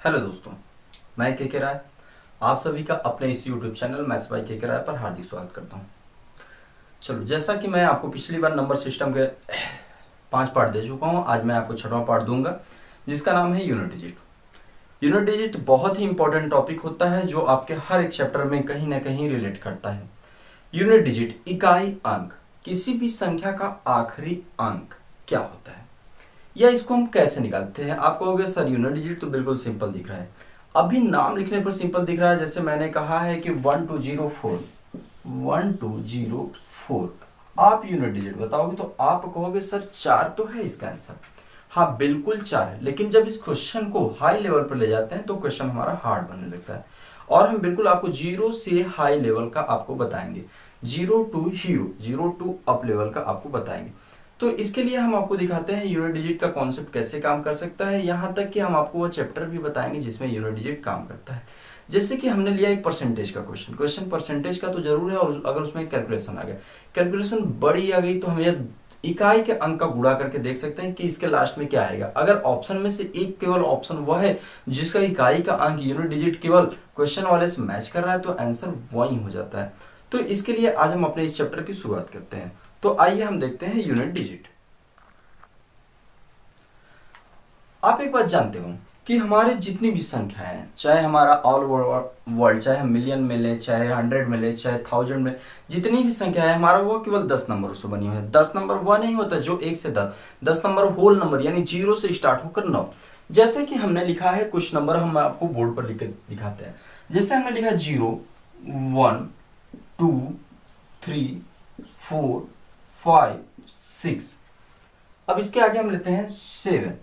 Hello दोस्तों, मैं के राय आप सभी का अपने इस यूट्यूब चैनल मैथ्स बाय के राय पर हार्दिक स्वागत करता हूं। चलो, जैसा कि मैं आपको पिछली बार नंबर सिस्टम के 5 पार्ट दे चुका हूं, आज मैं आपको 6वां पार्ट दूंगा जिसका नाम है यूनिट डिजिट। यूनिट डिजिट बहुत ही इंपॉर्टेंट टॉपिक होता है जो आपके हर एक चैप्टर में कहीं ना कहीं रिलेट करता है। यूनिट डिजिट इकाई अंक, किसी भी संख्या का आखिरी अंक क्या होता है या इसको हम कैसे निकालते हैं। आप कहोगे सर यूनिट डिजिट तो बिल्कुल सिंपल दिख रहा है, अभी नाम लिखने पर सिंपल दिख रहा है। जैसे मैंने कहा है कि 1204 आप यूनिट डिजिट बताओगे तो आप कहोगे सर 4 तो है इसका आंसर। हाँ बिल्कुल 4 है, लेकिन जब इस क्वेश्चन को हाई लेवल पर ले जाते हैं तो क्वेश्चन हमारा हार्ड बनने लगता है और हम बिल्कुल आपको जीरो से हाई लेवल का आपको बताएंगे, zero to hero, zero to up level का आपको बताएंगे। तो इसके लिए हम आपको दिखाते हैं यूनिट डिजिट का कॉन्सेप्ट कैसे काम कर सकता है, यहाँ तक कि हम आपको वो चैप्टर भी बताएंगे जिसमें यूनिट डिजिट काम करता है। जैसे कि हमने लिया एक परसेंटेज का क्वेश्चन परसेंटेज का तो जरूर है, और अगर उसमें कैलकुलेशन आ गया, कैलकुलेशन बड़ी आ गई तो हम ये इकाई के अंक का गुणा करके देख सकते हैं कि इसके लास्ट में क्या आएगा। अगर ऑप्शन में से एक केवल ऑप्शन वह है जिसका इकाई का अंक यूनिट डिजिट केवल क्वेश्चन वाले से मैच कर रहा है तो आंसर वही हो जाता है। तो इसके लिए आज हम अपने इस चैप्टर की शुरुआत करते हैं। तो आइए हम देखते हैं यूनिट डिजिट। आप एक बात जानते हो कि हमारे जितनी भी संख्या है, चाहे हमारा ऑल वर्ल्ड, चाहे हम मिलियन में ले, चाहे 100 में ले, चाहे 1000 में, जितनी भी संख्या है हमारा वो केवल 10 नंबरों से बनी हुई है। 10 नंबर वह नहीं होता जो 1 से 10, 10 नंबर होल नंबर यानी 0 से स्टार्ट होकर 9। जैसे कि हमने लिखा है कुछ नंबर, हम आपको बोर्ड पर लिख के दिखाते हैं। जैसे हमने लिखा 0 1 2 3 4 5 6। अब इसके आगे हम लेते हैं 7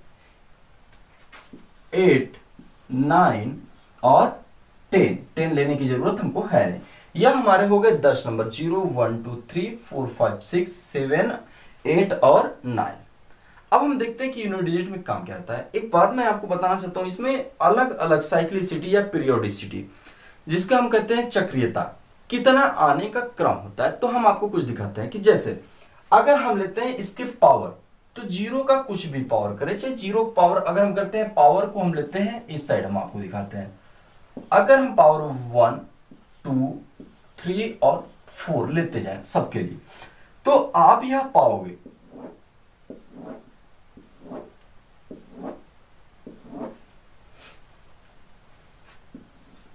8 9 और 10 लेने की जरूरत हमको है नहीं। यह हमारे हो गए 10 नंबर, 0 1 2 3 4 5 6 7 8 और 9। अब हम देखते हैं कि यूनिट डिजिट में काम क्या रहता है। एक बात मैं आपको बताना चाहता हूं, इसमें अलग अलग साइक्लिसिटी या पीरियोडिसिटी, जिसका हम कहते हैं चक्रीयता, कितना आने का क्रम होता है। तो हम आपको कुछ दिखाते हैं कि जैसे अगर हम लेते हैं इसके पावर, तो 0 का कुछ भी पावर करें, चाहे 0 पावर अगर हम करते हैं, पावर को हम लेते हैं इस साइड, हम आपको दिखाते हैं। अगर हम पावर 1 2 3 और 4 लेते जाएं सबके लिए, तो आप यह पाओगे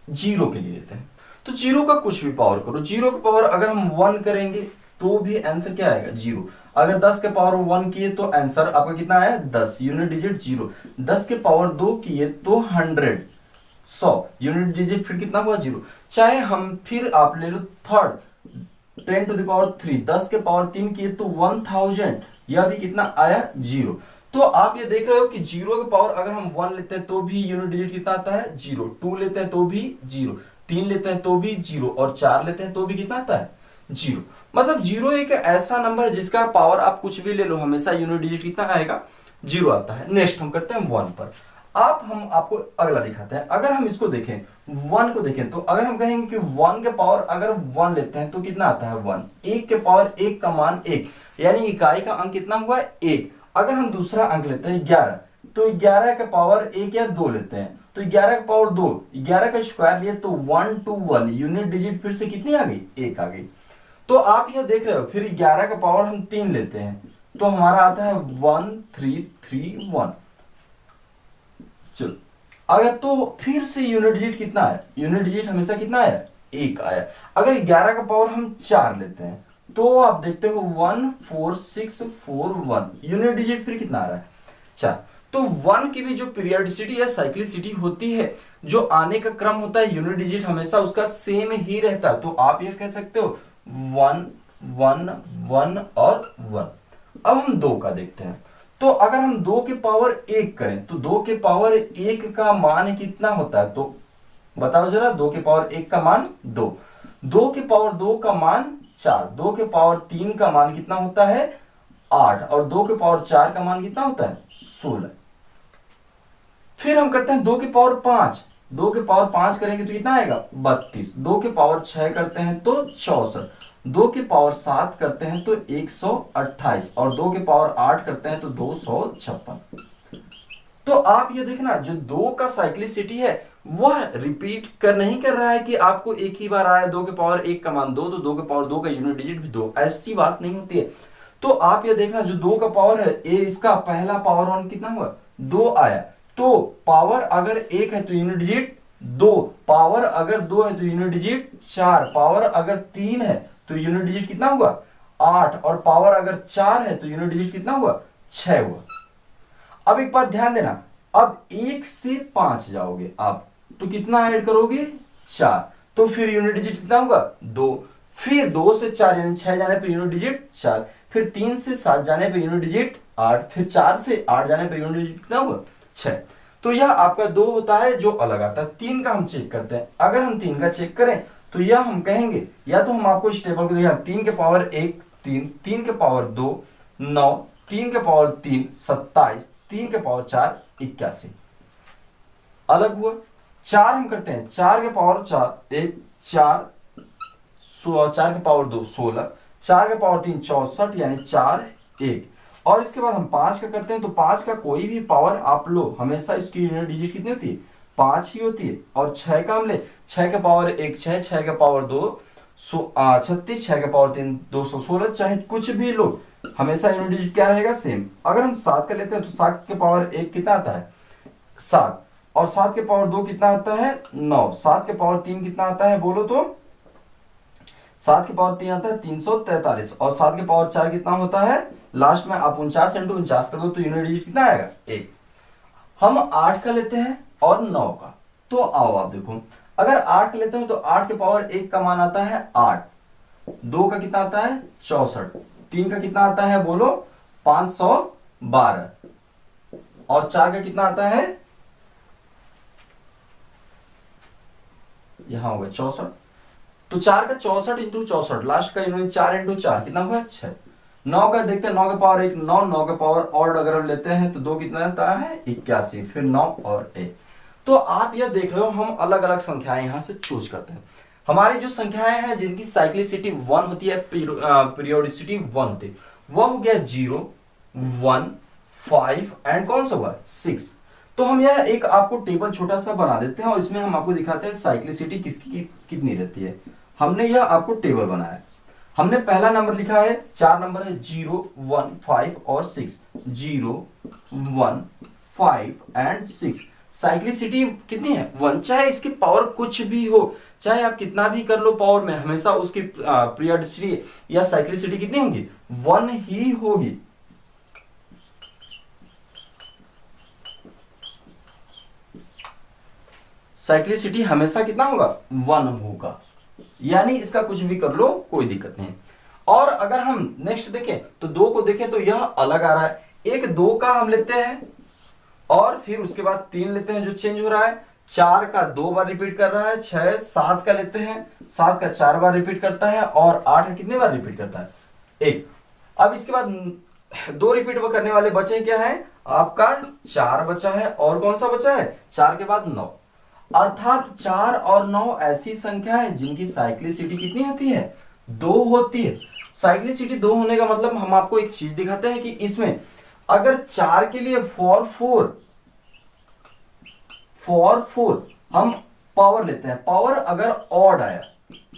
जीरो के लिए लेते हैं तो 0 का कुछ भी पावर करो, 0 का पावर अगर हम 1 करेंगे तो भी आंसर क्या आएगा 0। अगर 10 के पावर 1 किए तो आंसर आपका कितना आया 10, यूनिट डिजिट 0। 10 के पावर 2 किए तो 100 यूनिट डिजिट फिर कितना हुआ 0। चाहे हम फिर आप ले लो थर्ड 10 टू द पावर 3, 10 के पावर 3 किए तो 1000, यह भी कितना आया 0। तो आप ये देख रहे हो कि 0 के पावर अगर हम 1 लेते हैं तो भी यूनिट डिजिट कितना आता है 0, 2 लेते हैं तो भी 0, 3 लेते हैं तो भी 0 और 4 लेते हैं तो भी कितना आता है 0। मतलब 0 एक ऐसा नंबर जिसका पावर आप कुछ भी ले लो हमेशा यूनिट डिजिट कितना आएगा 0 आता है। नेक्स्ट हम करते हैं 1 पर। आप हम आपको अगला दिखाते हैं। अगर हम इसको देखें 1 को देखें तो अगर हम कहेंगे कि 1 के पावर अगर 1 लेते हैं तो कितना आता है 1, 1 के पावर 1 का मान 1, यानी इकाई का अंक कितना हुआ 1। अगर हम दूसरा अंक लेते हैं 11, तो 11 के पावर 1 या 2 लेते हैं तो 11 के पावर 2, 11 का स्क्वायर लिए तो 1 2 1, यूनिट डिजिट फिर से कितनी आ गई 1 आ गई। तो आप यह देख रहे हो, फिर 11 का पावर हम 3 लेते हैं तो हमारा आता है 1 3 3 1। चलो, अगर तो फिर से यूनिट डिजिट कितना है, यूनिट डिजिट हमेशा कितना आया 1 आया। अगर 11 का पावर हम 4 लेते हैं तो आप देखते हो 1 4 6 4 1, यूनिट डिजिट फिर कितना आ रहा है 4। तो 1 की भी जो पीरियडिसिटी या साइक्लिसिटी होती है, जो आने का क्रम होता है, यूनिट डिजिट हमेशा उसका सेम ही रहता है। तो आप ये कह सकते हो 1 1 1 और 1। अब हम 2 का देखते हैं। तो अगर हम 2 के पावर 1 करें तो 2 के पावर 1 का मान कितना होता है, तो बताओ जरा, 2 के पावर 1 का मान 2, 2 के पावर 2 का मान 4, 2 के पावर 3 का मान कितना होता है 8 और 2 के पावर 4 का मान कितना होता है 16। फिर हम करते हैं 2 के पावर 5, 2 के पावर 5 करेंगे तो कितना आएगा 32, 2 के पावर 6 करते हैं तो 64, 2 के पावर 7 करते हैं तो 128 और 2 के पावर 8 करते हैं तो 256। तो आप ये देखना जो 2 का साइक्लिसिटी है वह रिपीट कर नहीं कर रहा है कि आपको एक ही बार आया 2 के पावर 1 का मान 2 तो 2 के पावर 2 का यूनिट डिजिट भी 2, ऐसी बात नहीं होती है। तो आप ये देखना जो 2 का पावर है ए, इसका पहला पावर 1 कितना हुआ 2 आया, तो पावर अगर 1 है तो यूनिट डिजिट 2, पावर अगर 2 है तो यूनिट डिजिट 4, पावर अगर 3 है तो यूनिट डिजिट कितना हुआ 8, और पावर अगर 4 है तो यूनिट डिजिट कितना हुआ 6 हुआ। अब एक बात ध्यान देना, अब 1 से 5 जाओगे आप तो कितना ऐड करोगे 4, तो फिर यूनिट डिजिट कितना होगा 2, फिर 2 से 4 यानी 6 जाने पे यूनिट डिजिट 4, फिर 3 से 7 जाने पे यूनिट डिजिट 8, फिर 4 से 8 जाने पे यूनिट डिजिट कितना होगा 6। तो यह आपका 2 होता है जो अलग आता है। 3 का हम चेक करते हैं, अगर हम 3 का चेक करें तो यह हम कहेंगे, या तो हम आपको इस टेबल को दिखाएं 3 के पावर 1 3, 3 के पावर 2 9, 3 के पावर 3 27, 3 के पावर 4 81 अलग हुआ। 4 हम करते हैं, 4 के पावर 4 1 4, 4 के पावर 2 16, 4 के पावर 3 64 यानी 4 1, और इसके बाद हम 5 का करते हैं तो 5 का कोई भी पावर आप लो हमेशा इसकी यूनिट डिजिट कितनी होती है 5 ही होती है। और 6 का हम ले, 6 के पावर 1 6, 6 के पावर 2 36, 6 के पावर 3 216, चाहे कुछ भी लो हमेशा यूनिट डिजिट क्या रहेगा सेम। अगर हम 7 का लेते हैं तो 7 के पावर 1 कितना आता है 7, और 7 के पावर 2 कितना आता है 9, 7 के पावर 3 कितना आता है बोलो तो 7 के पावर 3 आता है 343, और 7 के पावर 4 कितना होता है लास्ट में आप 49 इंटू 49 कर दो तो यूनिट डिजिट कितना आएगा 1। हम 8 का लेते हैं और 9 का, तो आओ आप देखो, अगर 8 का लेते हैं तो 8 के पावर 1 का मान आता है 8, 2 का कितना आता है 64, 3 का कितना आता है बोलो 512, और 4 का कितना आता है यहां होगा 64, तो 4 का 64 इंटू 64 लास्ट का यूनिट 4 इंटू 4 कितना हुआ 6। 9 का देखते हैं, 9 के पावर 1 9, 9 के पावर ऑड अगर हम लेते हैं तो 2 कितना आता है 81, फिर 9 और 1। तो आप यह देख रहे हो हम अलग अलग संख्याएं यहां से चूज करते हैं। हमारी जो संख्याएं हैं जिनकी साइक्लिसिटी 1 होती है, पीरियोडिसिटी 1 होती है, वह हो गया 0 1 5 एंड कौन सा हुआ 6। तो हम यह एक आपको टेबल छोटा सा बना देते हैं और इसमें हम आपको दिखाते हैं साइक्लिसिटी किसकी कितनी रहती है। हमने यह आपको टेबल बनाया, हमने पहला नंबर लिखा है, 4 नंबर है 0 1 5 और 6, 0 1 5 एंड 6। साइक्लिसिटी कितनी है 1, चाहे इसकी पावर कुछ भी हो, चाहे आप कितना भी कर लो पावर में, हमेशा उसकी पीरियोडिसिटी या साइक्लिसिटी कितनी होगी 1 ही होगी। साइक्लिसिटी हमेशा कितना होगा 1 होगा, यानी इसका कुछ भी कर लो कोई दिक्कत नहीं। और अगर हम नेक्स्ट देखें तो 2 को देखें तो यह अलग आ रहा है, एक 2 का हम लेते हैं और फिर उसके बाद 3 लेते हैं जो चेंज हो रहा है, 4 का 2 बार रिपीट कर रहा है, 6 7 का लेते हैं, 7 का 4 बार रिपीट करता है, और 8 का कितने बार रिपीट करता है 1। अब इसके बाद 2 रिपीट वो करने वाले बचे क्या है आपका 4 बचा है, और कौन सा बचा है 4 के बाद 9, अर्थात 4 और 9 ऐसी संख्या है जिनकी साइक्लिसिटी कितनी होती है 2 होती है। साइक्लिसिटी 2 होने का मतलब हम आपको एक चीज दिखाते हैं कि इसमें अगर 4 के लिए फॉर 4 हम पावर लेते हैं, पावर अगर ऑड आया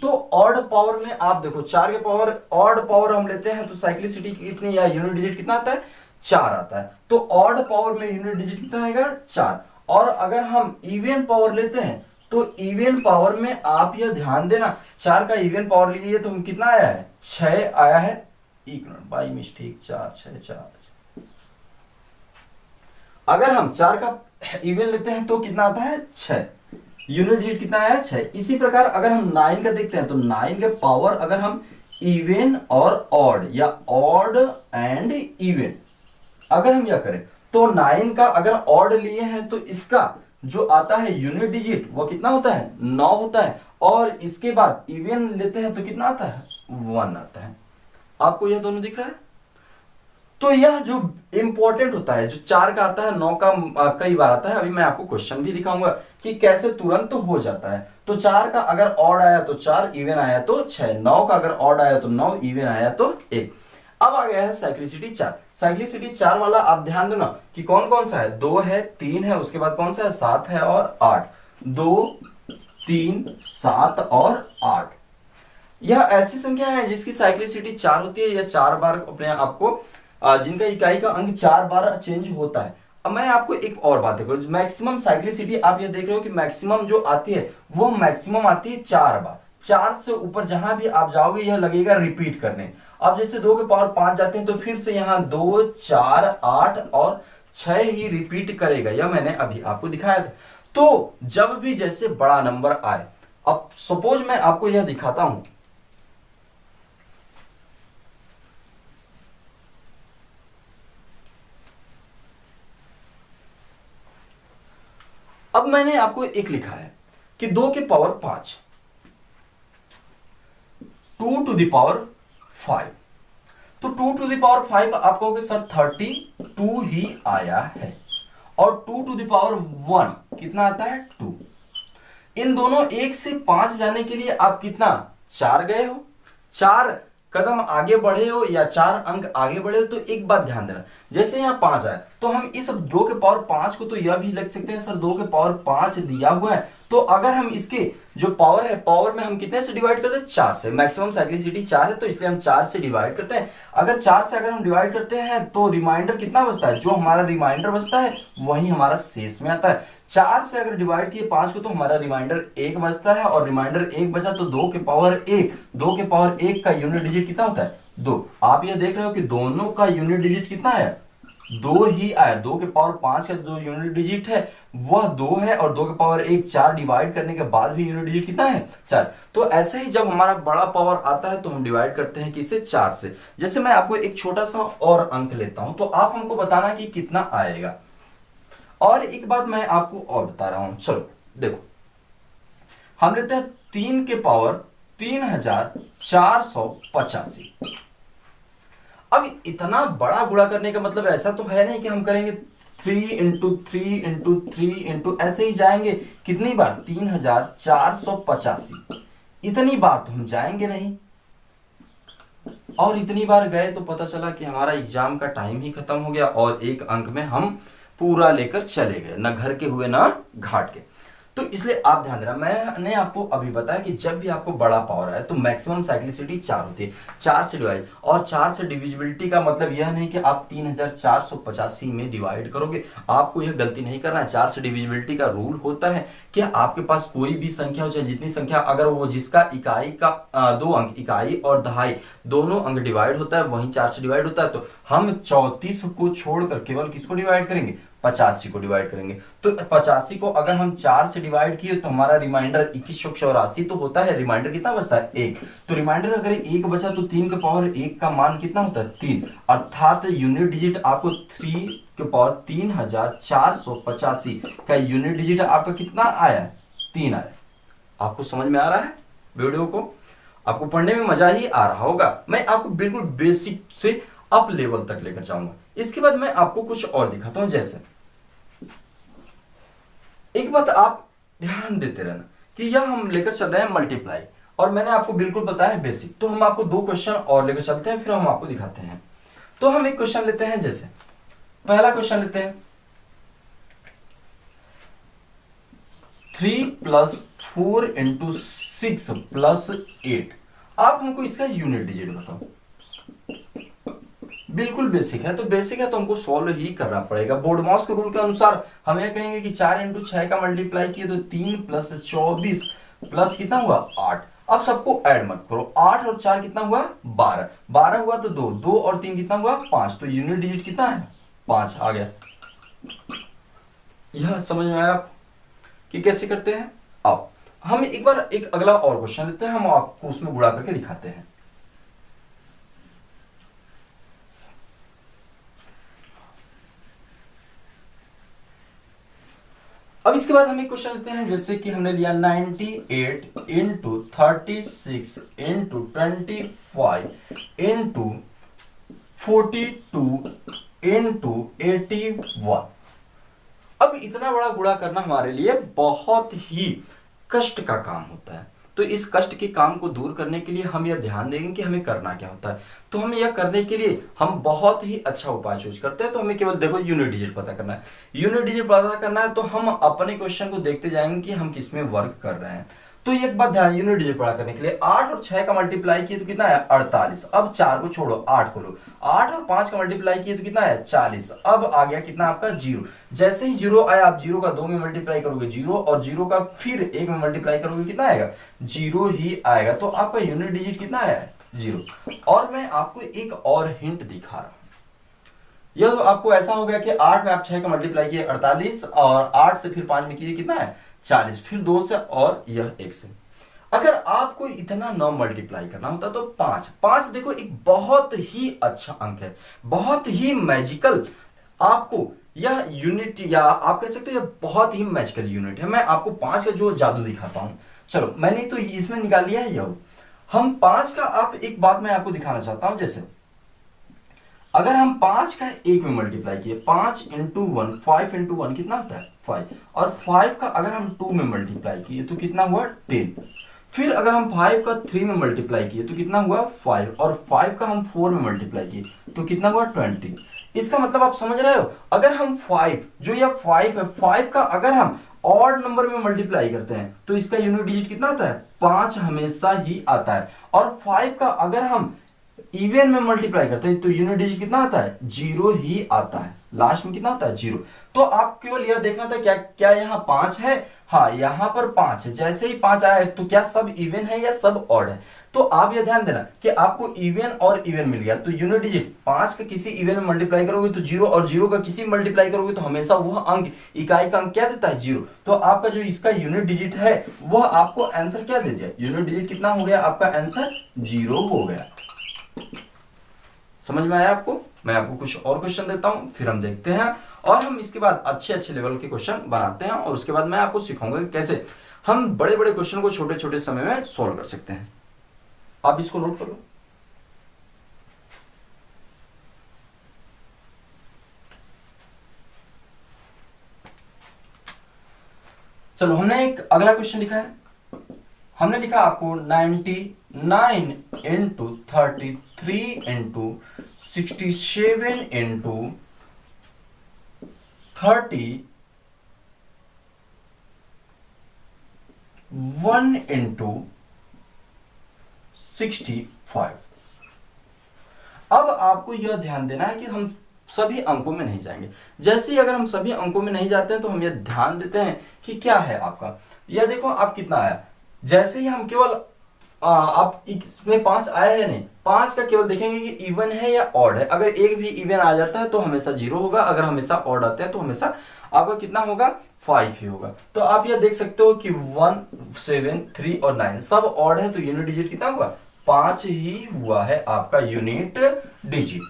तो ऑड पावर में आप देखो 4 के पावर ऑड पावर हम लेते हैं तो साइक्लिसिटी कितनी या यूनिट डिजिट कितना आता है 4 आता है, तो ऑड पावर में यूनिट डिजिट कितना आएगा 4। और अगर हम इवन पावर लेते हैं तो इवन पावर में आप यह ध्यान देना 4 का इवन पावर लीजिए तो हम कितना आया है 6 आया है, बाई मिस्टेक 4 6 4। अगर हम 4 का इवन लेते हैं तो कितना आता है 6, यूनिट डिजिट कितना आया 6। इसी प्रकार अगर हम 9 का देखते हैं तो 9 के पावर अगर हम इवन और ऑड या ऑड एंड इवन अगर हम यह करें तो 9 का अगर ऑड लिए हैं तो इसका जो आता है यूनिट डिजिट वो कितना होता है 9 होता है, और इसके बाद इवन लेते हैं तो कितना आता है 1 आता है। आपको यह दोनों दिख रहा है। तो यह जो इंपॉर्टेंट होता है जो 4 का आता है 9 का कई बार आता है, अभी मैं आपको क्वेश्चन भी दिखाऊंगा कि कैसे तुरंत हो जाता है। तो 4 का अगर ऑड आया तो 4, इवन आया तो 6, 9 का अगर ऑड आया तो 9, इवन आया तो 1। अब आ गया है साइक्लिसिटी 4। साइक्लिसिटी 4 वाला आप ध्यान देना कि कौन कौन सा है, 2 है, 3 है, उसके बाद कौन सा है, 7 है और 8। 2 3 7 और 8 यह ऐसी संख्या है जिसकी साइक्लिसिटी 4 होती है, या 4 बार अपने आपको जिनका इकाई का अंक 4 बार चेंज होता है। अब मैं आपको एक और बात देखो, मैक्सिमम साइक्लिसिटी आप ये देख रहे हो कि मैक्सिमम जो आती है वो मैक्सिमम आती है 4 बार। 4 से ऊपर जहां भी आप जाओगे यह लगेगा रिपीट करने। अब जैसे 2 के पावर 5 जाते हैं तो फिर से यहाँ 2 4 8 और 6 ही रिपीट करेगा, यह मैंने अभी आपको दिखाया था। तो जब भी जैसे बड़ा नंबर आए, अब सपोज मैं आपको यह दिखाता हूं, अब मैंने आपको एक लिखा है कि 2 के पावर 5, 2 टू द पावर 5, तो 2 टू द पावर 5 आप कहोगे सर 32 ही आया है, और 2 टू द पावर 1 कितना आता है, 2। इन दोनों 1 से 5 जाने के लिए आप कितना 4 गए हो, 4 कदम आगे बढ़े हो या 4 अंक आगे बढ़े हो। तो एक बात ध्यान देना, जैसे यहाँ 5 आया तो हम इस 2 के पावर 5 को तो यह भी लिख सकते हैं सर 2 के पावर 5 दिया हुआ है, तो अगर हम इसके जो पावर है, पावर में हम कितने से डिवाइड करते हैं, 4 से। मैक्सिमम साइक्लिसिटी 4 है तो इसलिए हम 4 से डिवाइड करते हैं। अगर 4 से अगर हम डिवाइड करते हैं तो रिमाइंडर कितना बचता है, जो हमारा रिमाइंडर बचता है वही हमारा शेष में आता है। 4 से अगर डिवाइड किए 5 को तो हमारा रिमाइंडर 1 बचता है, और रिमाइंडर 1 बचा तो 2 के पावर 1, 2 के पावर 1 का यूनिट डिजिट कितना होता है, 2। आप ये देख रहे हो कि दोनों का यूनिट डिजिट कितना है, 2 ही आया। 2 के पावर 5 का जो यूनिट डिजिट है वह 2 है, और 2 के पावर 1 4 डिवाइड करने के बाद भी यूनिट डिजिट कितना है, 4। तो ऐसे ही जब हमारा बड़ा पावर आता है तो हम डिवाइड करते हैं किससे, 4 से। जैसे मैं आपको एक छोटा सा और अंक लेता हूं, तो आप हमको बताना कि कितना आएगा। और एक बात मैं आपको और बता रहा हूं, चलो देखो, हम लेते हैं 3 के पावर 3485। अब इतना बड़ा गुणा करने का मतलब ऐसा तो है नहीं कि हम करेंगे 3 इंटू 3 इंटू 3 इंटू, ऐसे ही जाएंगे कितनी बार, 3485। इतनी बार तो हम जाएंगे नहीं, और इतनी बार गए तो पता चला कि हमारा एग्जाम का टाइम ही खत्म हो गया, और एक अंक में हम पूरा लेकर चले गए, ना घर के हुए ना घाट के। तो इसलिए आप ध्यान देना, मैंने आपको अभी बताया कि जब भी आपको बड़ा पावर है तो मैक्सिमम साइक्लिसिटी 4 होती है, 4 से डिवाइड। और 4 से डिविजिबिलिटी का मतलब यह नहीं कि आप 3485 में डिवाइड करोगे, आपको यह गलती नहीं करना है। 4 से डिविजिबिलिटी का रूल होता है कि आपके पास कोई भी संख्या हो, चाहे जितनी संख्या, अगर वो जिसका इकाई का 2 अंक, इकाई और दहाई दोनों अंक डिवाइड होता है वहीं 4 से डिवाइड होता है, तो हम 34 को छोड़कर केवल किसको डिवाइड करेंगे, 85 को डिवाइड करेंगे। तो 85 को अगर हम 4 से डिवाइड किए तो हमारा रिमाइंडर 2184 तो होता है, रिमाइंडर कितना बचता है, 1। तो रिमाइंडर अगर 1 बचा तो 3 के पावर 1 का मान कितना होता है, 3। अर्थात यूनिट डिजिट आपको 3 के पावर 3485 का यूनिट डिजिट आपका कितना आया, 3 आया। आपको समझ में आ रहा है, वीडियो को आपको पढ़ने में मजा ही आ रहा होगा। मैं आपको बिल्कुल बेसिक से अप लेवल तक लेकर जाऊंगा। इसके बाद मैं आपको कुछ और दिखाता हूं। जैसे एक बात आप ध्यान देते रहना कि यह हम लेकर चल रहे हैं मल्टीप्लाई, और मैंने आपको बिल्कुल बताया है बेसिक। तो हम आपको 2 क्वेश्चन और लेकर चलते हैं, फिर हम आपको दिखाते हैं। तो हम एक क्वेश्चन लेते हैं, जैसे पहला क्वेश्चन लेते हैं, 3 + 4 × 6 + 8। आप हमको इसका यूनिट डिजिट बताओ। बिल्कुल बेसिक है, तो बेसिक है तो हमको सॉल्व ही करना पड़ेगा। बोर्डमॉस के रूल के अनुसार हम ये कहेंगे कि 4 × 6 का मल्टीप्लाई किए तो 3 + 24 प्लस कितना हुआ, 8। अब सबको ऐड मत करो, 8 और 4 कितना हुआ, 12। 12 हुआ तो 2, 2 और 3 कितना हुआ, 5। तो यूनिट डिजिट कितना है, 5 आ गया। यह समझ में आया आप कि कैसे करते हैं। अब हम एक बार एक अगला और क्वेश्चन लेते हैं, हम आपको उसमें गुणा करके दिखाते हैं। अब इसके बाद हम एक क्वेश्चन लेते हैं, जैसे कि हमने लिया 98 × 36 × 25 × 42 × 81। अब इतना बड़ा गुणा करना हमारे लिए बहुत ही कष्ट का काम होता है। तो इस कष्ट के काम को दूर करने के लिए हम यह ध्यान देंगे कि हमें करना क्या होता है। तो हमें यह करने के लिए हम बहुत ही अच्छा उपाय चूज करते हैं। तो हमें केवल देखो यूनिट डिजिट पता करना है। यूनिट डिजिट पता करना है तो हम अपने क्वेश्चन को देखते जाएंगे कि हम किसमें वर्क कर रहे हैं। तो एक बात ध्यान, यूनिट डिजिट पता करने के लिए 8 और 6 का मल्टीप्लाई किए तो कितना है 48। अब 4 को छोड़ो 8 को लो, 8 और 5 का मल्टीप्लाई किए तो कितना है 40। अब आ गया कितना आपका 0। जैसे ही 0 आया आप 0 का 2 में मल्टीप्लाई करोगे 0 और 0 का फिर 1 में मल्टीप्लाई करोगे कितना आएगा 0 ही आएगा। तो आपका यूनिट डिजिट कितना आया 0। और मैं आपको एक और हिंट दिखा रहा हूं। यह तो आपको ऐसा हो गया कि 8 में आप 6 का मल्टीप्लाई किए 48 और 8 से फिर 5 में किए कितना है 40, फिर 2 से और यह 1 से। अगर आपको इतना न मल्टीप्लाई करना होता तो 5 देखो एक बहुत ही अच्छा अंक है, बहुत ही मैजिकल। आपको यह यूनिट या आप कह सकते हो यह बहुत ही मैजिकल यूनिट है। मैं आपको 5 का जो जादू दिखाता हूं। चलो मैंने तो इसमें निकाल लिया है यह। हम 5 का आप एक बात मैं आपको दिखाना चाहता हूं। जैसे अगर हम 5 का 1 में मल्टीप्लाई किए 5 इंटू 1 5 इंटू 1 कितना होता है 5। और 5 का अगर हम 2 में मल्टीप्लाई किए तो कितना हुआ 10। फिर अगर हम 5 का 3 में मल्टीप्लाई किए तो कितना हुआ 5 और 5 का हम 4 में मल्टीप्लाई किए तो कितना हुआ 20। इसका मतलब आप समझ रहे हो, अगर हम 5 जो यह 5 है 5 का अगर हम ऑड नंबर में मल्टीप्लाई करते हैं तो इसका यूनिट डिजिट कितना आता है 5 हमेशा ही आता है। और 5 का अगर हम इवन में मल्टीप्लाई करते हैं तो यूनिट डिजिट कितना आता है 0 ही आता है। लास्ट में कितना आता है 0। तो आप केवल यह देखना था क्या क्या यहाँ 5 है, हाँ यहाँ पर 5 है। जैसे ही 5 आया है तो क्या सब इवन है या सब ऑड है। तो आप यह ध्यान देना कि आपको इवन और इवन मिल गया तो यूनिट डिजिट 5 का किसी इवन में मल्टीप्लाई करोगे तो 0 और 0 का किसी मल्टीप्लाई करोगे तो हमेशा वह अंक इकाई का अंक क्या देता है 0। तो आपका जो इसका यूनिट डिजिट है वह आपको आंसर क्या दे दिया, यूनिट डिजिट कितना हो गया आपका आंसर 0 हो गया। समझ में आया आपको। मैं आपको कुछ और क्वेश्चन देता हूं फिर हम देखते हैं और हम इसके बाद अच्छे अच्छे लेवल के क्वेश्चन बनाते हैं और उसके बाद मैं आपको सिखाऊंगा कि कैसे हम बड़े बड़े क्वेश्चन को छोटे छोटे समय में सॉल्व कर सकते हैं। आप इसको नोट कर लो। चलो हमने एक अगला क्वेश्चन लिखा है। हमने लिखा आपको 99 इंटू 33 इंटू 67 इंटू 31 इंटू 65। अब आपको यह ध्यान देना है कि हम सभी अंकों में नहीं जाएंगे। जैसे ही अगर हम सभी अंकों में नहीं जाते हैं तो हम यह ध्यान देते हैं कि क्या है आपका, यह देखो आप कितना आया। जैसे ही हम केवल आप इसमें 5 आया है नहीं, 5 का केवल देखेंगे कि इवन है या ऑड है। अगर एक भी इवन आ जाता है तो हमेशा 0 होगा, अगर हमेशा ऑड आता है तो हमेशा आपका कितना होगा 5 ही होगा। तो आप यह देख सकते हो कि 1 7 3 और 9 सब ऑड है तो यूनिट डिजिट कितना हुआ 5 ही हुआ है आपका यूनिट डिजिट।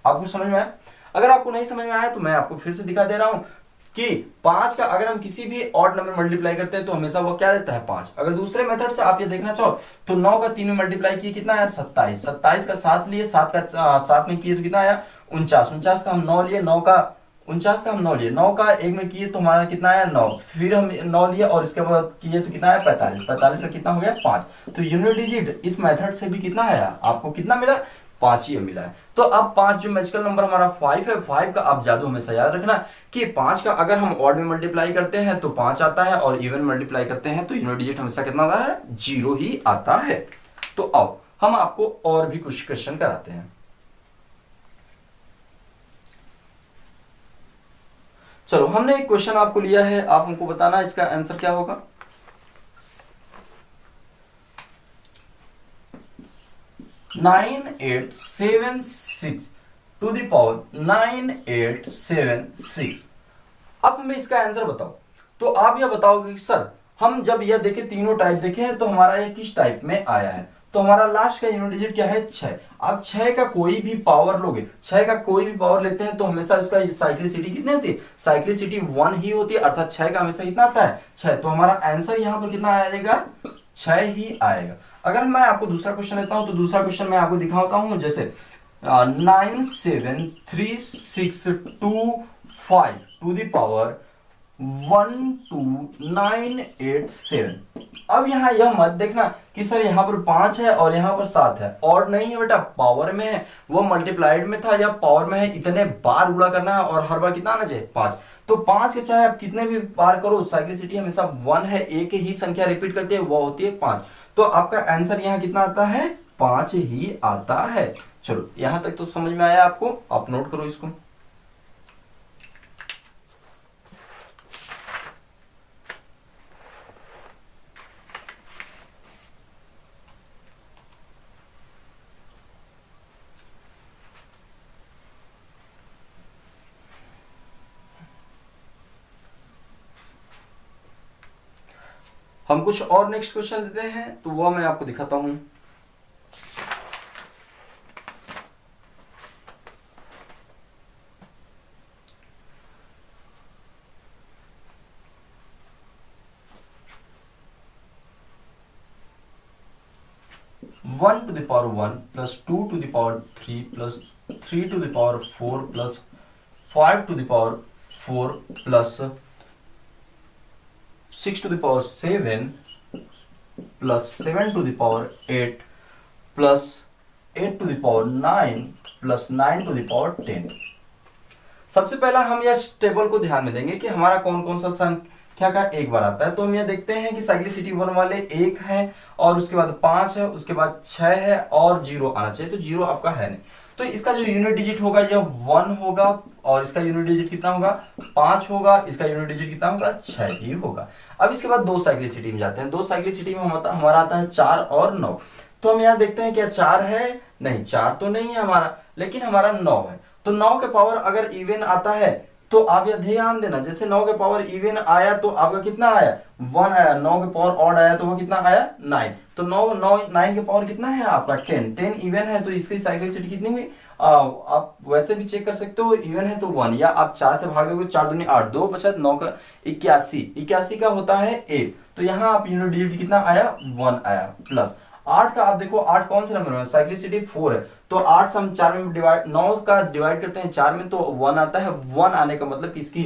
आपको समझ में आया। अगर आपको नहीं समझ में आया तो मैं आपको फिर से दिखा दे रहा हूं कि 5 का अगर हम किसी भी ऑड नंबर मल्टीप्लाई करते हैं तो हमेशा वो क्या देता है 5। अगर दूसरे मेथड से आप ये देखना चाहो तो 9 का 3 में मल्टीप्लाई किए कितना आया 27, 27 का 7 लिए 7 का 7 में किए तो कितना आया 49, 49 का हम 9 लिए 9 का 49 का हम 9 लिए 9 का 1 में किए तो हमारा कितना आया 9, फिर हम 9 लिए और इसके बाद किए तो कितना आया 45, 45 का कितना हो गया 5। तो यूनिट डिजिट इस मेथड से भी कितना आया आपको कितना मिला 5 ही मिला है। तो अब 5 जो मैजिकल नंबर हमारा 5 है, 5 का आप जादू हमेशा याद रखना कि 5 का अगर हम ऑड में मल्टीप्लाई करते हैं तो 5 आता है और इवन मल्टीप्लाई करते हैं तो यूनिट डिजिट हमेशा कितना आता है 0 ही आता है। तो आओ हम आपको और भी कुछ क्वेश्चन कराते हैं। चलो हमने एक क्वेश्चन आपको लिया है, आप हमको बताना इसका आंसर क्या होगा। Nine 9876 to the power 9876। अब हमें इसका आंसर बताओ। तो आप यह बताओगे कि सर हम जब यह देखे तीनों टाइप देखे हैं तो हमारा यह किस टाइप में आया है। तो हमारा लास्ट का यूनिट डिजिट क्या है 6। आप 6 का कोई भी पावर लोगे, 6 का कोई भी पावर लेते हैं तो हमेशा उसका साइक्लिसिटी कितनी होती है, साइक्लिसिटी 1 ही होती है, अर्थात 6 का हमेशा कितना आता है 6। तो हमारा आंसर यहां पर कितना आ जाएगा 6 ही आएगा। अगर मैं आपको दूसरा क्वेश्चन लेता हूं तो दूसरा क्वेश्चन मैं आपको दिखाता हूं। जैसे 97362 5 टू द पावर 12987। अब यहाँ यह मत देखना कि सर यहाँ पर 5 है और यहाँ पर 7 है, और नहीं है बेटा, पावर में है, वो मल्टीप्लाइड में था या पावर में है, इतने बार गुणा करना है और हर बार कितना आना चाहिए 5। तो 5 के चाहे आप कितने भी बार करो, साइक्लिसिटी हमेशा 1 है, एक ही संख्या रिपीट करती है, वो होती है 5। तो आपका आंसर यहाँ कितना आता है, 5 ही आता है। चलो यहां तक तो समझ में आया आपको, आप नोट करो इसको। हम कुछ और नेक्स्ट क्वेश्चन देते हैं, तो वो मैं आपको दिखाता हूं। One to the power 1 plus 2 to the power 3 plus 3 to the power 4 plus 5 to the power 4 plus 6 to the power 7 plus 7 to the power 8 plus 8 to the power 9 plus 9 to the power 10। सबसे पहला हम यह table को ध्यान में देंगे कि हमारा कौन कौन सा संख्या का एक बार आता है। तो हम यह देखते हैं कि साइक्लिसिटी 1 वाले 1 है, और उसके बाद 5 है, उसके बाद 6 है और 0 आना चाहिए, तो 0 आपका है नहीं। तो इसका जो यूनिट डिजिट होगा यह 1 होगा, और इसका यूनिट डिजिट कितना होगा 5 होगा, इसका यूनिट डिजिट कितना होगा 6 ही होगा। अब इसके बाद दो साइक्लिसिटी में जाते हैं। दो साइक्लिसिटी में हमारा आता है 4 और 9। तो हम यहाँ देखते हैं क्या 4 है, नहीं 4 तो नहीं है हमारा, लेकिन हमारा 9 है। तो 9 के पावर अगर इवन आता है तो आप यह ध्यान देना, जैसे 9 के पावर इवन आया तो आपका कितना आया 1 आया, 9 के पावर ऑड आया तो वो कितना आया 9। तो 9 के पावर कितना है आपका 10 इवन है, तो इसकी साइक्लिसिटी कितनी हुई, आप वैसे भी चेक कर सकते हो, इवन है तो 1, या आप 4 से भागोगे, 4 दूनी 8, 2 बचा 9 का 81 का होता है 1। तो यहाँ आप यूनिट डिजिट कितना आया 1 आया, प्लस 8 का आप देखो 8 कौन से नंबर में, साइक्लिसिटी 4 है, तो 8 से हम 4 में डिवाइड, 9 का डिवाइड करते हैं 4 में तो 1 आता है। 1 आने का मतलब किसकी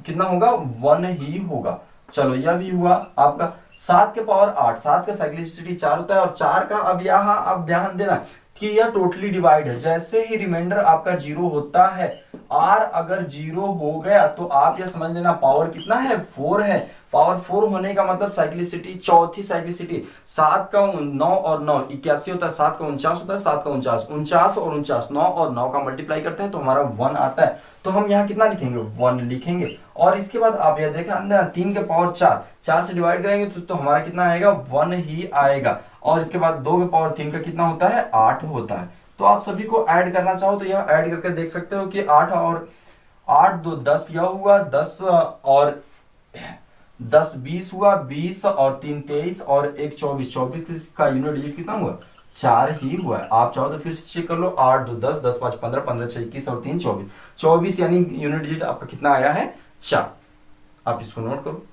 कितना होगा 1 ही होगा। चलो यह भी हुआ आपका। 7 के पावर 8, 7 का साइक्लिसिटी 4 होता है, और 4 का अब यहाँ आप ध्यान देना कि यह टोटली डिवाइड है, जैसे ही रिमाइंडर आपका 0 होता है, r अगर 0 हो गया तो आप यह समझ लेना पावर कितना है 4 है। पावर 4 होने का मतलब साइक्लिसिटी, चौथी साइक्लिसिटी 7 का 9 और 9 81 होता है, 7 का 49 होता है, 7 का 49 और 49, 9 और 9 का मल्टीप्लाई करते हैं तो हमारा 1 आता है। तो हम यहाँ कितना लिखेंगे 1 लिखेंगे। और इसके बाद आप यह देखा 3 के पावर 4 से डिवाइड करेंगे तो हमारा कितना आएगा 1 ही आएगा। और इसके बाद 2 के पावर 3 का कितना होता है 8 होता है। तो आप सभी को ऐड करना चाहो तो यह ऐड करके देख सकते हो कि 8 और 8 2 10, यह हुआ 10 और 10 20 हुआ, 20 और 3 23 और 1 24, 24 का यूनिट डिजिट कितना हुआ 4 ही हुआ है। आप चाहो तो फिर से चेक कर लो, 8 2 10, 10 5 15, 15 6 21 और 3 24, 24 यानी यूनिट डिजिट आपका कितना आया है 4। आप इसको नोट करो।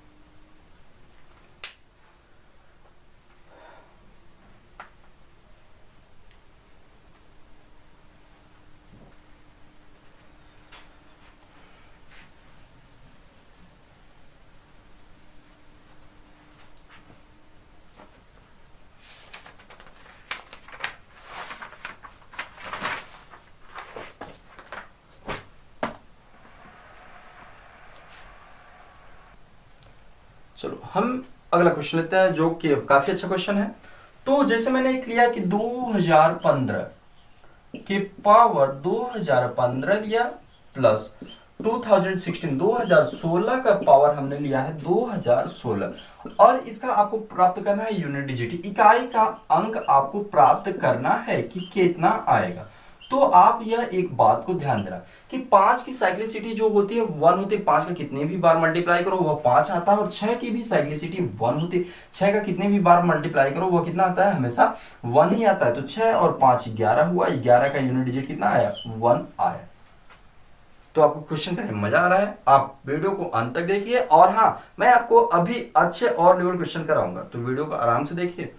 चलो हम अगला क्वेश्चन लेते हैं जो कि काफी अच्छा क्वेश्चन है। तो जैसे मैंने एक लिया कि 2015 के पावर 2015 लिया प्लस 2016 का पावर हमने लिया है 2016, और इसका आपको प्राप्त करना है यूनिट डिजिट, इकाई का अंक आपको प्राप्त करना है कि कितना आएगा। तो आप यह एक बात को ध्यान देना कि 5 की साइक्लिसिटी जो होती है 1 होती है, 5 का कितने भी बार मल्टीप्लाई करो वह 5 आता है, और 6 की भी साइक्लिसिटी 1 होती है, 6 का कितने भी बार मल्टीप्लाई करो वह कितना आता है हमेशा 1 ही आता है। तो 6 और 5 11 हुआ, 11 का यूनिट डिजिट कितना आया 1 आया। तो आपको क्वेश्चन करने में मजा आ रहा है, आप वीडियो को अंत तक देखिए, और हाँ मैं आपको अभी अच्छे और लेवल क्वेश्चन कराऊंगा, तो वीडियो को आराम से देखिए।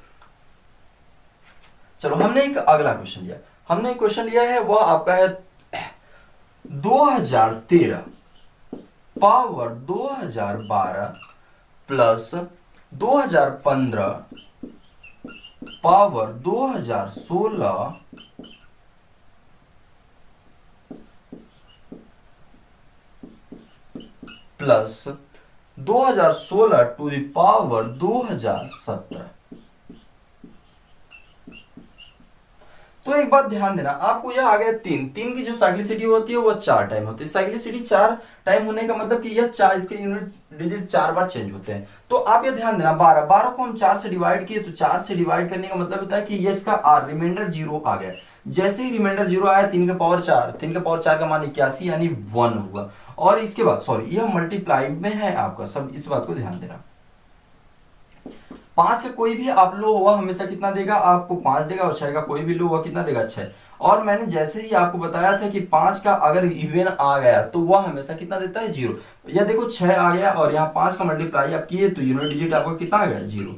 चलो हमने एक अगला क्वेश्चन लिया, हमने एक क्वेश्चन लिया है वह आपका है 2013 power 2012 plus 2015 power 2016 plus 2016 to the power 2017। तो एक बात ध्यान देना, आपको यह आ गया तीन की जो साइक्लिसिटी होती है वो 4 टाइम होती है। साइक्लिसिटी 4 टाइम होने का मतलब कि यह 4 इसके यूनिट डिजिट 4 बार चेंज होते हैं। तो आप ये ध्यान देना, 12 को हम 4 से डिवाइड किए तो 4 से डिवाइड करने का मतलब होता है कि ये इसका रिमाइंडर 0 आ गया। जैसे ही रिमाइंडर 0 आया, 3 का पावर 4, 3 का पावर 4 का मान 81 यानी 1 हुआ। और इसके बाद सॉरी यह मल्टीप्लाई में है आपका, सब इस बात को ध्यान देना। 5 का कोई भी आप लो हुआ हमेशा कितना देगा, आपको 5 देगा, और 6 का कोई भी लो हुआ कितना देगा, 6। और मैंने जैसे ही आपको बताया था कि 5 का अगर इवन आ गया तो वह हमेशा कितना देता है, 0। या देखो 6 आ गया और यहाँ 5 का मल्टीप्लाई आप किए तो यूनिट डिजिट आपका कितना आ गया, 0।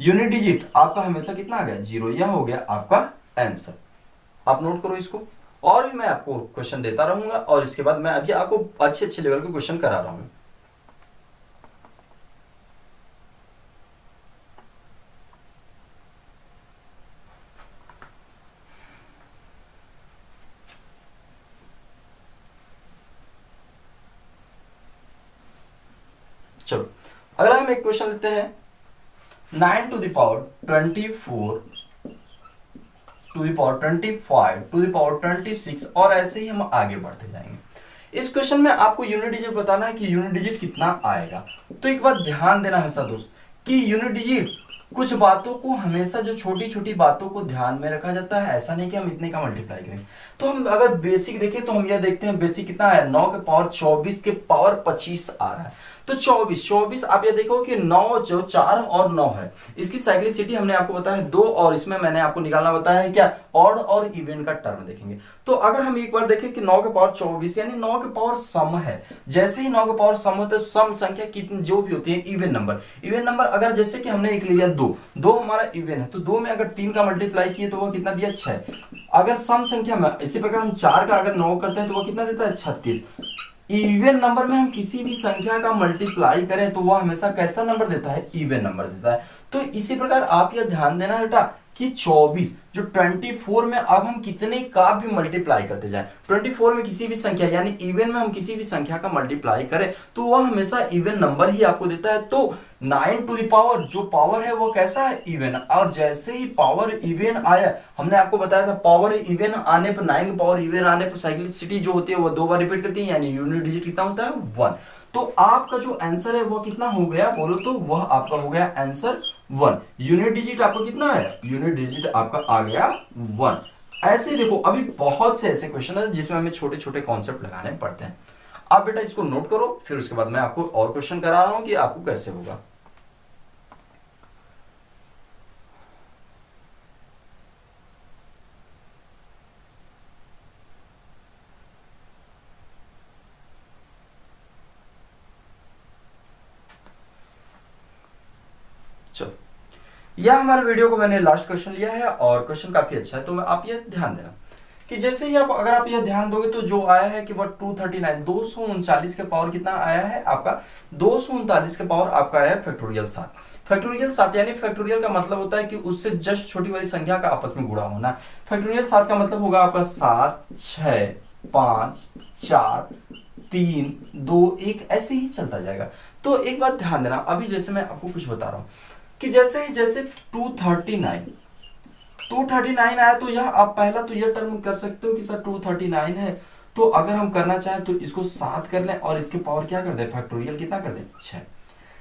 यूनिट डिजिट आपका हमेशा कितना आ गया, 0। यह हो गया आपका आंसर। आप नोट करो इसको, और भी मैं आपको क्वेश्चन देता रहूंगा, और इसके बाद मैं अभी आपको अच्छे अच्छे लेवल के क्वेश्चन करा रहा हूं। चलो अगर हम एक क्वेश्चन लेते हैं, 9 to the power 24 to the power 25 to the power 26, और ऐसे ही हम आगे बढ़ते जाएंगे। इस क्वेश्चन में आपको यूनिट डिजिट बताना है कि यूनिट डिजिट कितना आएगा। तो एक बात ध्यान देना हमेशा दोस्त, कि यूनिट डिजिट कुछ बातों को हमेशा, जो छोटी छोटी बातों को ध्यान में रखा जाता है, ऐसा नहीं कि हम इतने का मल्टीप्लाई करें। तो हम अगर बेसिक देखें तो हम यह देखते हैं बेसिक कितना है, 9 के पावर 24 के पावर 25 आ रहा है। तो 24 आप ये देखो कि 9 जो 4 और 9 है, इसकी साइक्लिसिटी हमने आपको बताया 2, और इसमें मैंने आपको निकालना बताया है क्या, ऑड और इवन का टर्म देखेंगे। तो अगर हम एक बार देखें कि 9 के पावर 24 यानी 9 के पावर सम है, जैसे ही 9 के पावर सम होता है, सम संख्या कितनी जो भी होती है इवन नंबर अगर जैसे कि हमने एक लिया 2 हमारा इवन है, तो 2 में अगर 3 का मल्टीप्लाई किए तो वो कितना दिया, 6। अगर सम संख्या में इसी प्रकार हम 4 का अगर 9 करते हैं तो वो कितना देता है, 36। इवन नंबर में हम किसी भी संख्या का मल्टीप्लाई करें तो वह हमेशा कैसा नंबर देता है, इवन नंबर देता है। तो इसी प्रकार आप यह ध्यान देना बेटा कि 24 जो 24 में अब हम कितने का भी मल्टीप्लाई करते जाएं, 24 में किसी भी संख्या यानी इवन में हम किसी भी संख्या का मल्टीप्लाई करें तो वह हमेशा इवन नंबर ही आपको देता है। तो 9 टू द पावर जो पावर है वो कैसा है, इवन। और जैसे ही पावर इवन आया, हमने आपको बताया था पावर इवन आने पर, 9 की पावर इवन आने पर साइक्लिसिटी जो होती है वो 2 बार रिपीट करती है, यानी यूनिट डिजिट कितना होता है, 1। तो आपका जो आंसर है वो कितना हो गया बोलो तो, वह आपका हो गया आंसर 1। यूनिट डिजिट आपका कितना है, यूनिट डिजिट आपका आ गया 1। ऐसे ही देखो अभी बहुत से ऐसे क्वेश्चन है जिसमें हमें छोटे छोटे कॉन्सेप्ट लगाने पड़ते हैं। आप बेटा इसको नोट करो, फिर उसके बाद मैं आपको और क्वेश्चन करा रहा हूं कि आपको कैसे होगा। चलो यह हमारे वीडियो को मैंने लास्ट क्वेश्चन लिया है, और क्वेश्चन काफी अच्छा है। तो आप ये ध्यान देना कि जैसे ही आप अगर आप ये ध्यान दोगे तो जो आया है कि वह 239 239 के पावर कितना आया है आपका, 239 के पावर आपका आया है फैक्टोरियल 7। फैक्टोरियल 7 यानी फैक्टोरियल का मतलब होता है कि उससे जस्ट छोटी वाली संख्या का आपस में गुणा होना। फैक्टोरियल 7 का मतलब होगा आपका 7 6 5 4 3 2 1 ऐसे ही चलता जाएगा। तो एक बात ध्यान देना, अभी जैसे मैं आपको कुछ बता रहा हूं कि जैसे 239 आया तो यह आप पहला तो यह टर्म कर सकते हो कि सर 239 है, तो अगर हम करना चाहें तो इसको 7 कर लें और इसके पावर क्या कर दें, फैक्टोरियल कितना कर दें, 6।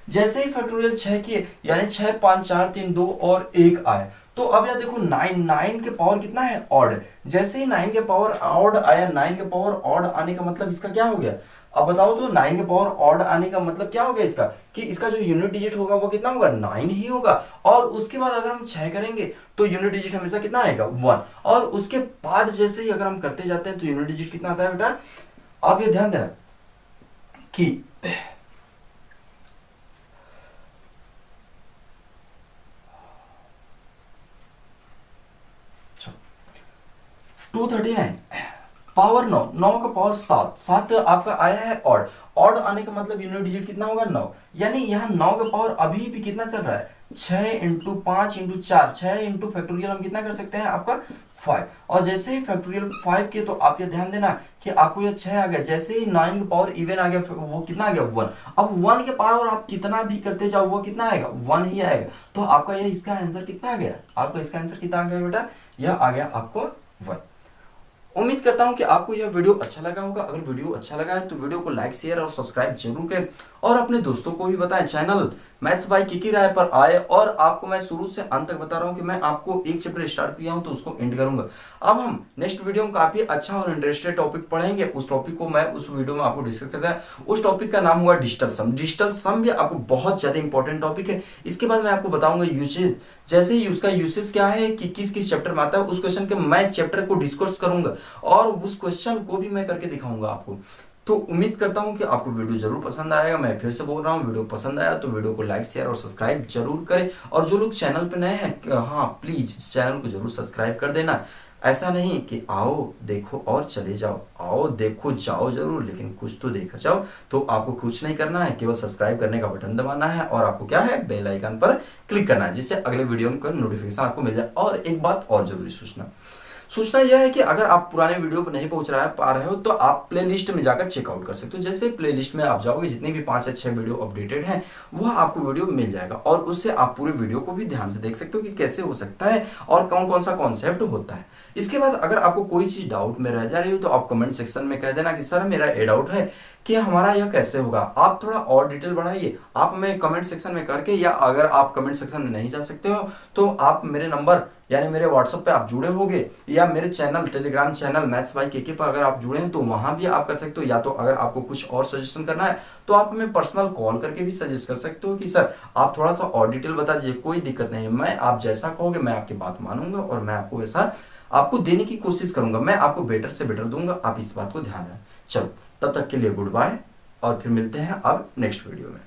जैसे ही फैक्टोरियल 6 किए यानी 6 5 4 3 2 और 1 आए, तो अब यह देखो 9 के पावर कितना है, ऑड। जैसे ही 9 के पावर ऑड आया, 9 के पावर ऑड आने का मतलब इसका क्या हो गया, अब बताओ तो 9 के पावर ऑड आने का मतलब क्या हो गया इसका, कि इसका जो यूनिट डिजिट होगा वो कितना होगा, 9 ही होगा। और उसके बाद अगर हम 6 करेंगे तो यूनिट डिजिट हमेशा कितना आएगा, 1। और उसके बाद जैसे ही अगर हम करते जाते हैं तो यूनिट डिजिट कितना आता है बेटा, आप ये ध्यान देना कि 239 पावर 9, 9 का पावर 7, 7 आपका आया है ऑड, ऑड आने का मतलब यूनिट डिजिट कितना होगा 9, यानी यहाँ 9 का पावर अभी भी कितना चल रहा है 6 इंटू 5 इंटू 4, 6 इंटू फैक्टोरियल हम कितना कर सकते हैं आपका 5, और जैसे ही फैक्टोरियल 5 के तो आप ये ध्यान देना कि आपको ये 6 आ गया, जैसे ही 9 का पावर इवन आ गया वो कितना आ गया 1, अब 1 के पावर आप कितना भी करते जाओ वो कितना आएगा 1 ही आएगा, तो आपका ये इसका आंसर कितना आ गया, आपका इसका आंसर कितना आ गया बेटा, यह आ गया आपको 1। उम्मीद करता हूं कि आपको यह वीडियो अच्छा लगा होगा। अगर वीडियो अच्छा लगा है तो वीडियो को लाइक शेयर और सब्सक्राइब जरूर करें और अपने दोस्तों को भी बताएं। चैनल मैथ्स बाय केके राय पर आए, और आपको मैं शुरू से अंत तक बता रहा हूं कि मैं आपको एक चैप्टर स्टार्ट किया हूं तो उसको एंड करूंगा। अब हम नेक्स्ट वीडियो में काफी अच्छा और इंटरेस्टेड टॉपिक पढ़ेंगे, उस टॉपिक को मैं उस वीडियो में आपको डिस्कस करता है। उस टॉपिक का नाम हुआ डिजिटल सम। डिजिटल सम भी आपको बहुत ज्यादा इंपॉर्टेंट टॉपिक है। इसके बाद मैं आपको बताऊंगा यूसेज, जैसे ही उसका यूसेज क्या है कि किस किस चैप्टर में आता है, उस क्वेश्चन के मैं चैप्टर को डिस्कस करूंगा और उस क्वेश्चन को भी मैं करके दिखाऊंगा आपको। तो उम्मीद करता हूं कि आपको वीडियो जरूर पसंद आएगा। मैं फिर से बोल रहा हूं, वीडियो पसंद आया तो वीडियो को लाइक शेयर और सब्सक्राइब जरूर करें, और जो लोग चैनल पे नए हैं हाँ प्लीज चैनल को जरूर सब्सक्राइब कर देना। ऐसा नहीं कि आओ देखो और चले जाओ, आओ देखो जाओ जरूर, लेकिन कुछ तो देखा जाओ। तो आपको कुछ नहीं करना है, केवल सब्सक्राइब करने का बटन दबाना है और आपको क्या है बेल आइकन पर क्लिक करना है, जिससे अगले वीडियो का नोटिफिकेशन आपको मिल जाए। और एक बात और जरूरी सूचना यह है कि अगर आप पुराने वीडियो पर नहीं पा रहे हो तो आप प्लेलिस्ट में जाकर चेकआउट कर सकते हो। जैसे प्लेलिस्ट में आप जाओगे, जितनी भी 5 या 6 वीडियो अपडेटेड हैं वह आपको वीडियो मिल जाएगा, और उससे आप पूरे वीडियो को भी ध्यान से देख सकते हो कि कैसे हो सकता है और कौन कौन सा कॉन्सेप्ट होता है। इसके बाद अगर आपको कोई चीज डाउट में रह जा रही हो तो आप कमेंट सेक्शन में कह देना कि सर मेरा ये डाउट है कि हमारा यह कैसे होगा, आप थोड़ा और डिटेल बढ़ाइए। आप हमें कमेंट सेक्शन में करके, या अगर आप कमेंट सेक्शन में नहीं जा सकते हो तो आप मेरे नंबर यानी मेरे व्हाट्सएप पे आप जुड़े होगे, या मेरे channel telegram channel maths by KK पर अगर आप जुड़े हैं तो वहां भी आप कर सकते हो। या तो अगर आपको कुछ और सजेशन करना है तो आप हमें पर्सनल कॉल करके भी सजेस्ट कर सकते हो कि सर आप थोड़ा सा और डिटेल बता दीजिए, कोई दिक्कत नहीं है। मैं आप जैसा कहोगे मैं आपकी बात मानूंगा और मैं आपको वैसा आपको देने की कोशिश करूंगा। मैं आपको बेटर से बेटर दूंगा, आप इस बात को ध्यान दें। चलो तब तक के लिए गुड बाय, और फिर मिलते हैं अब नेक्स्ट वीडियो में।